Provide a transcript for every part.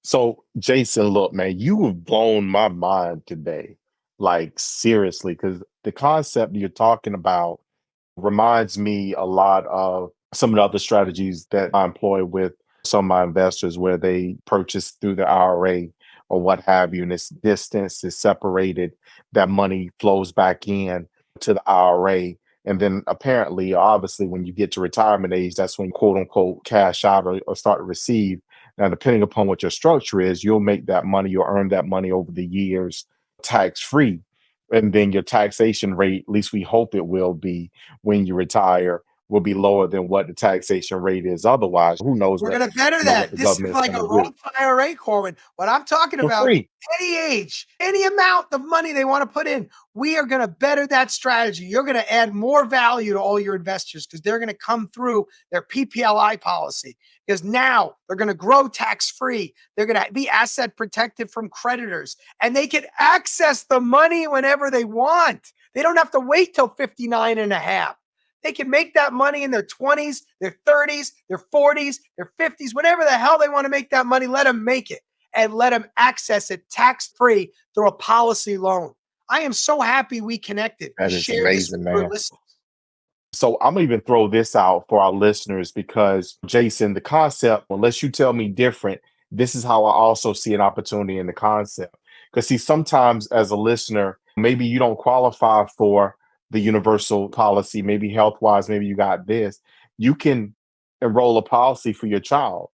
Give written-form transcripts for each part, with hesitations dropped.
So, Jason, look, man, you have blown my mind today. Like, seriously, because the concept you're talking about reminds me a lot of some of the other strategies that I employ with some of my investors where they purchase through the IRA or what have you, and this distance is separated, that money flows back in to the IRA. And then apparently, obviously, when you get to retirement age, that's when quote unquote cash out or start to receive. Now, depending upon what your structure is, you'll make that money, you'll earn that money over the years tax free. And then your taxation rate, at least we hope it will be when you retire, will be lower than what the taxation rate is otherwise. Who knows We're what going to better what that. the This is government is like going a to do Roth IRA, Corwin. What I'm talking for about, free. any age, any amount of money they want to put in, we are going to better that strategy. You're going to add more value to all your investors because they're going to come through their PPLI policy because now they're going to grow tax free. They're going to be asset protected from creditors and they can access the money whenever they want. They don't have to wait till 59 and a half. They can make that money in their 20s, their 30s, their 40s, their 50s, whenever the hell they want to make that money. Let them make it and let them access it tax free through a policy loan. I am so happy we connected to That is share this amazing, with your man. listeners. So I'm gonna even throw this out for our listeners because Jason, the concept, unless you tell me different, this is how I also see an opportunity in the concept. Because see, sometimes as a listener, maybe you don't qualify for the universal policy, maybe health wise, maybe you got this. You can enroll a policy for your child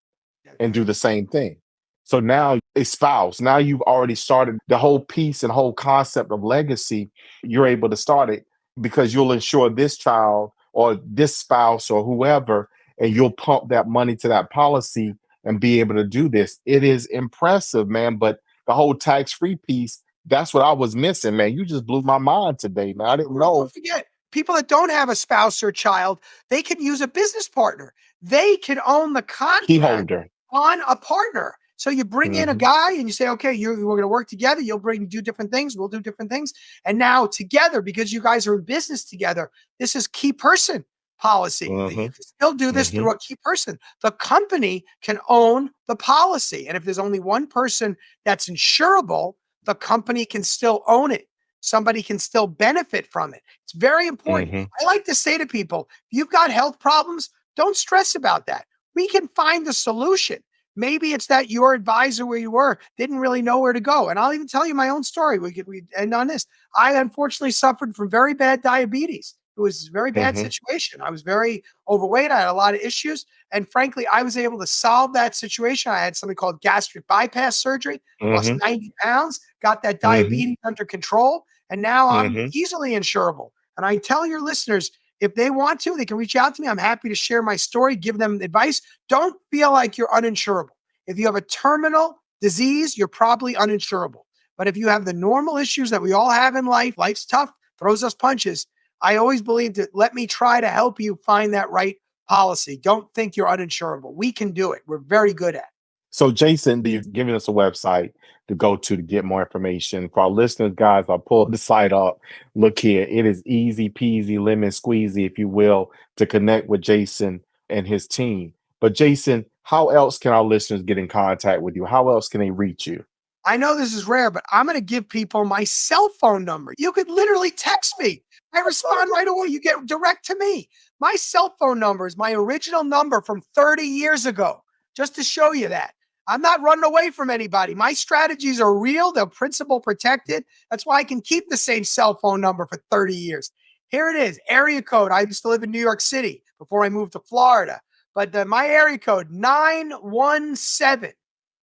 and do the same thing. So now a spouse, now you've already started the whole piece and whole concept of legacy. You're able to start it because you'll insure this child or this spouse or whoever, and you'll pump that money to that policy and be able to do this. It is impressive, man. But the whole tax-free piece, that's what I was missing, man. You just blew my mind today, man. I didn't Don't know. forget, people that don't have a spouse or child, they can use a business partner. They can own the Key contract holder. on a partner. So you bring in a Hmm. guy and you say, okay, we're going to work together. You'll do different things. We'll do different things. And now together, because you guys are in business together, this is key person policy. You Hmm. can still do this Hmm. through a key person. The company can own the policy. And if there's only one person that's insurable, the company can still own it. Somebody can still benefit from it. It's very important. Hmm. I like to say to people, if you've got health problems, don't stress about that. We can find the solution. Maybe it's that your advisor where you were didn't really know where to go. And I'll even tell you my own story. We end on this. I unfortunately suffered from very bad diabetes. It was a very bad Hmm. situation. I was very overweight. I had a lot of issues. And frankly, I was able to solve that situation. I had something called gastric bypass surgery, lost Hmm. 90 pounds, got that Hmm. diabetes under control. And now I'm Hmm. easily insurable. And I tell your listeners, if they want to, they can reach out to me. I'm happy to share my story, give them advice. Don't feel like you're uninsurable. If you have a terminal disease, you're probably uninsurable. But if you have the normal issues that we all have in life, life's tough, throws us punches. I always believe that let me try to help you find that right policy. Don't think you're uninsurable. We can do it. We're very good at it. So, Jason, you've given us a website to go to get more information. For our listeners, guys, I'll pull the site up. Look here. It is easy peasy, lemon squeezy, if you will, to connect with Jason and his team. But, Jason, how else can our listeners get in contact with you? How else can they reach you? I know this is rare, but I'm going to give people my cell phone number. You could literally text me. I respond right away. You get direct to me. My cell phone number is my original number from 30 years ago, just to show you that. I'm not running away from anybody. My strategies are real, they're principal protected. That's why I can keep the same cell phone number for 30 years. Here it is area code. I used to live in New York City before I moved to Florida, but my area code 917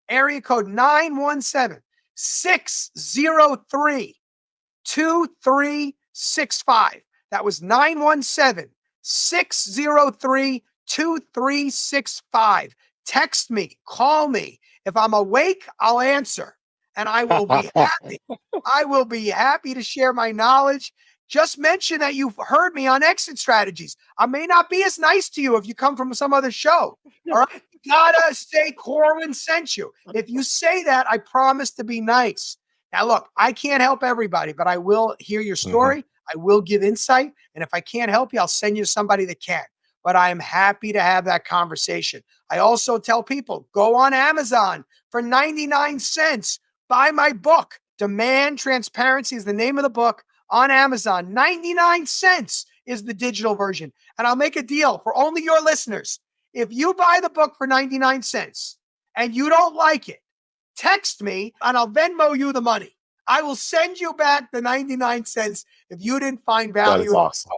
area code 917 603 2365. That was 917 603 2365. Text me, call me. If I'm awake, I'll answer and I will be happy. I will be happy to share my knowledge. Just mention that you've heard me on exit strategies. I may not be as nice to you if you come from some other show. All right. You gotta say Corwin sent you. If you say that, I promise to be nice. Now, look, I can't help everybody, but I will hear your Mhm. story. I will give insight. And if I can't help you, I'll send you to somebody that can. but I am happy to have that conversation. I also tell people, go on Amazon for 99 cents. Buy my book. Demand Transparency is the name of the book on Amazon. 99 cents is the digital version. And I'll make a deal for only your listeners. If you buy the book for 99 cents and you don't like it, text me and I'll Venmo you the money. I will send you back the 99 cents if you didn't find That is value. awesome.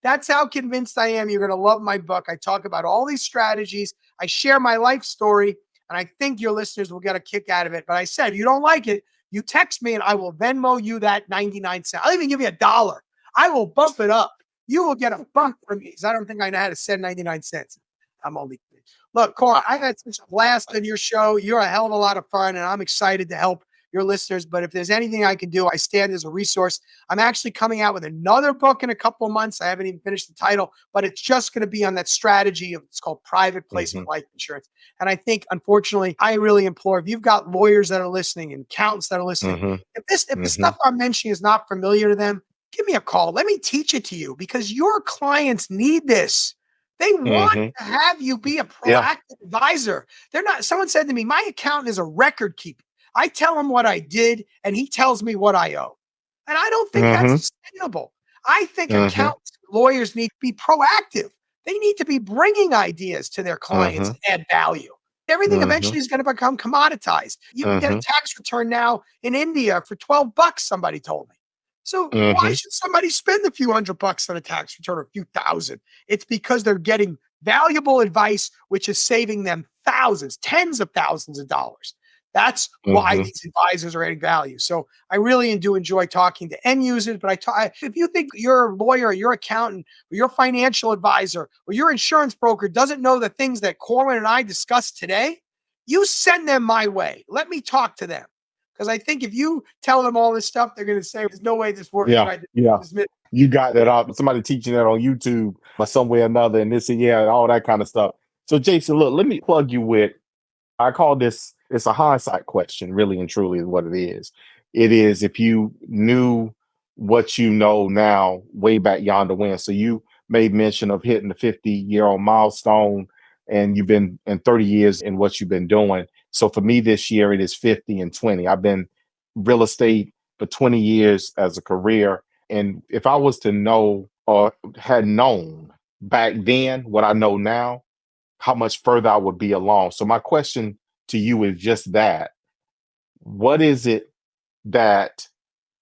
That's how convinced I am you're going to love my book. I talk about all these strategies. I share my life story, and I think your listeners will get a kick out of it. But I said, if you don't like it, you text me and I will Venmo you that 99 cents. I'll even give you $1. I will bump it up. You will get a buck from me because I don't think I know how to send 99 cents. I'm only kidding. Look, Cora, I had such a blast on your show. You're a hell of a lot of fun, and I'm excited to help your listeners. But if there's anything I can do, I stand as a resource. I'm actually coming out with another book in a couple of months. I haven't even finished the title, but it's just going to be on that strategy of it's called private Hmm. placement life insurance. And I think, unfortunately, I really implore if you've got lawyers that are listening and accountants that are listening, Hmm. if the Hmm. stuff I'm mentioning is not familiar to them, give me a call. Let me teach it to you because your clients need this. They want Hmm. to have you be a Yeah. proactive advisor. They're not, someone said to me, my accountant is a record keeper. I tell him what I did and he tells me what I owe. And I don't think that's Hmm. sustainable. I think Hmm. accountants, lawyers need to be proactive. They need to be bringing ideas to their clients Hmm. and add value. Everything Hmm. eventually is going to become commoditized. You can get a Hmm. tax return now in India for 12 bucks, somebody told me. So why Hmm. should somebody spend a few $100 on a tax return or a few thousand? It's because they're getting valuable advice, which is saving them thousands, tens of thousands of dollars. That's why Hmm. these advisors are adding value. So I really do enjoy talking to end users. But if you think your lawyer, or your accountant, or your financial advisor, or your insurance broker doesn't know the things that Corwin and I discussed today, you send them my way. Let me talk to them. Because I think if you tell them all this stuff, they're going to say, there's no way this works Yeah. right. Yeah. This You got that up. Somebody teaching that on YouTube or some way or another, and this and yeah, and all that kind of stuff. So, Jason, look, let me plug you with. I call this. It's a hindsight question, really and truly, is what it is. It is if you knew what you know now, way back yonder when. So you made mention of hitting the 50-year-old milestone, and you've been in 30 years in what you've been doing. So for me, this year it is 50 and 20. I've been real estate for 20 years as a career. And if I was to know or had known back then what I know now, how much further I would be along. So my question to you is just that. What is it that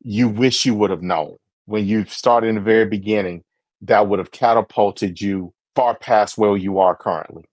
you wish you would have known when you started in the very beginning that would have catapulted you far past where you are currently?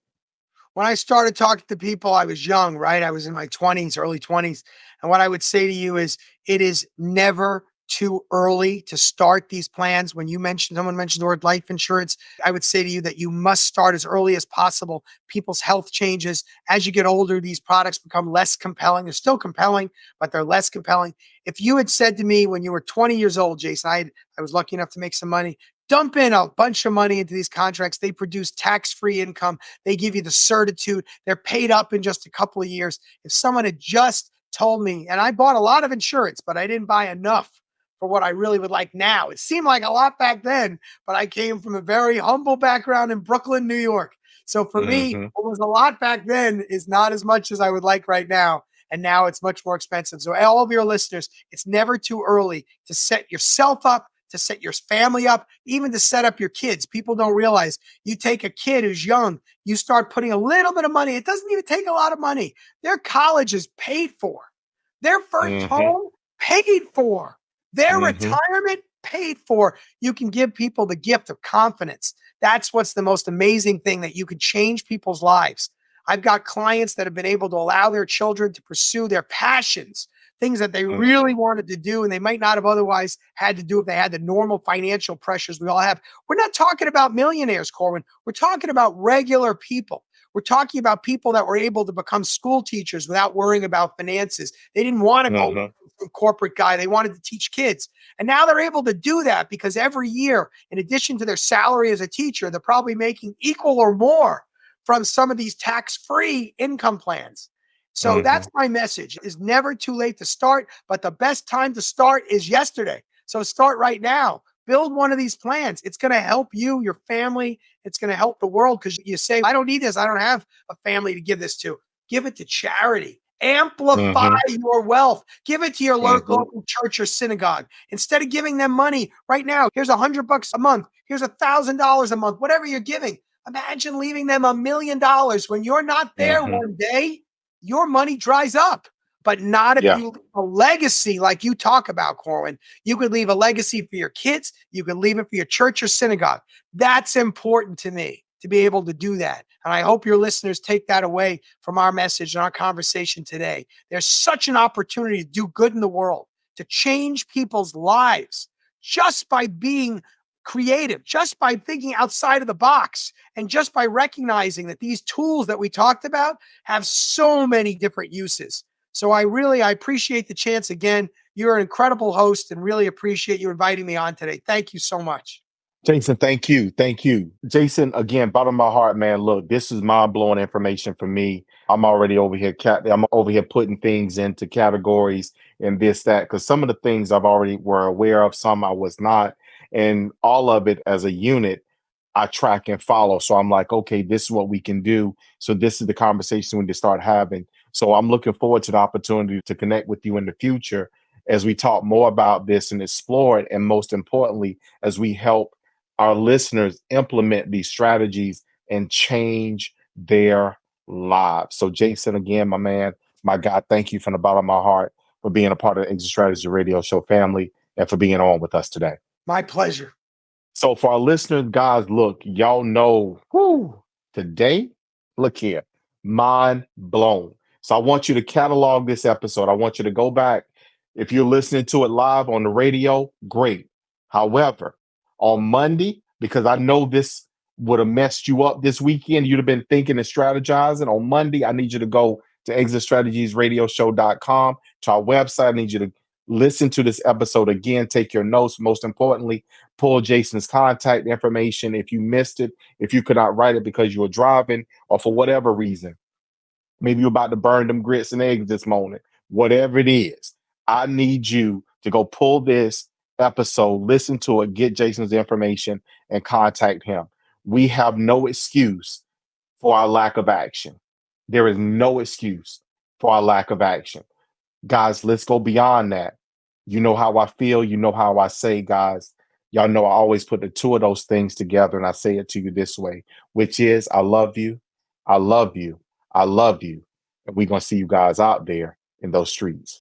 When I started talking to people, I was young, right? I was in my 20s, early 20s. And what I would say to you is it is never too early to start these plans. When someone mentioned the word life insurance, I would say to you that you must start as early as possible. People's health changes. As you get older, these products become less compelling. They're still compelling, but they're less compelling. If you had said to me when you were 20 years old, Jason, I was lucky enough to make some money, dump in a bunch of money into these contracts. They produce tax-free income. They give you the certitude. They're paid up in just a couple of years. If someone had just told me, and I bought a lot of insurance, but I didn't buy enough for what I really would like now. It seemed like a lot back then, but I came from a very humble background in Brooklyn, New York. So for me, Hmm. what was a lot back then is not as much as I would like right now. And now it's much more expensive. So all of your listeners, it's never too early to set yourself up, to set your family up, even to set up your kids. People don't realize you take a kid who's young, you start putting a little bit of money. It doesn't even take a lot of money. Their college is paid for. Their first Hmm. home paid for. Their Hmm. retirement paid for. You can give people the gift of confidence. That's what's the most amazing thing, that you could change people's lives. I've got clients that have been able to allow their children to pursue their passions, things that they really wanted to do and they might not have otherwise had to do if they had the normal financial pressures we all have. We're not talking about millionaires, Corwin. We're talking about regular people. We're talking about people that were able to become school teachers without worrying about finances. They didn't want to go Hmm. from corporate guy. They wanted to teach kids. And now they're able to do that because every year, in addition to their salary as a teacher, they're probably making equal or more from some of these tax-free income plans. So that's Hmm. my message. It's never too late to start, but the best time to start is yesterday. So start right now. build one of these plans. It's going to help you, your family. It's going to help the world because you say, I don't need this. I don't have a family to give this to. Give it to charity. Amplify Hmm. your wealth. Give it to your Hmm. local church or synagogue. Instead of giving them money right now, here's $100 a month. Here's $1,000 a month, whatever you're giving. Imagine leaving them $1 million when you're not there Hmm. one day. Your money dries up, but not if Yeah. you leave a legacy like you talk about, Corwin. You could leave a legacy for your kids. You could leave it for your church or synagogue. That's important to me to be able to do that. And I hope your listeners take that away from our message and our conversation today. There's such an opportunity to do good in the world, to change people's lives just by being creative, just by thinking outside of the box, and just by recognizing that these tools that we talked about have so many different uses. So I appreciate the chance again. You're an incredible host and really appreciate you inviting me on today. Thank you so much. Jason, thank you. Thank you. Jason, again, bottom of my heart, man. Look, this is mind blowing information for me. I'm already over here, I'm over here putting things into categories and this, that, because some of the things I've already were aware of, some I was not. And all of it as a unit, I track and follow. So I'm like, okay, this is what we can do. So this is the conversation we need to start having. So I'm looking forward to the opportunity to connect with you in the future as we talk more about this and explore it. And most importantly, as we help our listeners implement these strategies and change their lives. So, Jason, again, my man, my God, thank you from the bottom of my heart for being a part of the Exit Strategy Radio Show family and for being on with us today. My pleasure. So, for our listeners, guys, look, y'all know, whoo, today, look here, mind blown. So, I want you to catalog this episode. I want you to go back. If you're listening to it live on the radio, great. However, on Monday, because I know this would have messed you up this weekend, you'd have been thinking and strategizing. On Monday, I need you to go to exitstrategiesradioshow.com, to our website. I need you to listen to this episode again, take your notes. Most importantly, pull Jason's contact information. If you missed it, if you could not write it because you were driving or for whatever reason, maybe you're about to burn them grits and eggs this morning, whatever it is, I need you to go pull this episode, listen to it, get Jason's information, and contact him. We have no excuse for our lack of action. There is no excuse for our lack of action. Guys, let's go beyond that. You know how I feel. You know how I say, guys. Y'all know I always put the two of those things together, and I say it to you this way, which is I love you. I love you. I love you. And we're going to see you guys out there in those streets.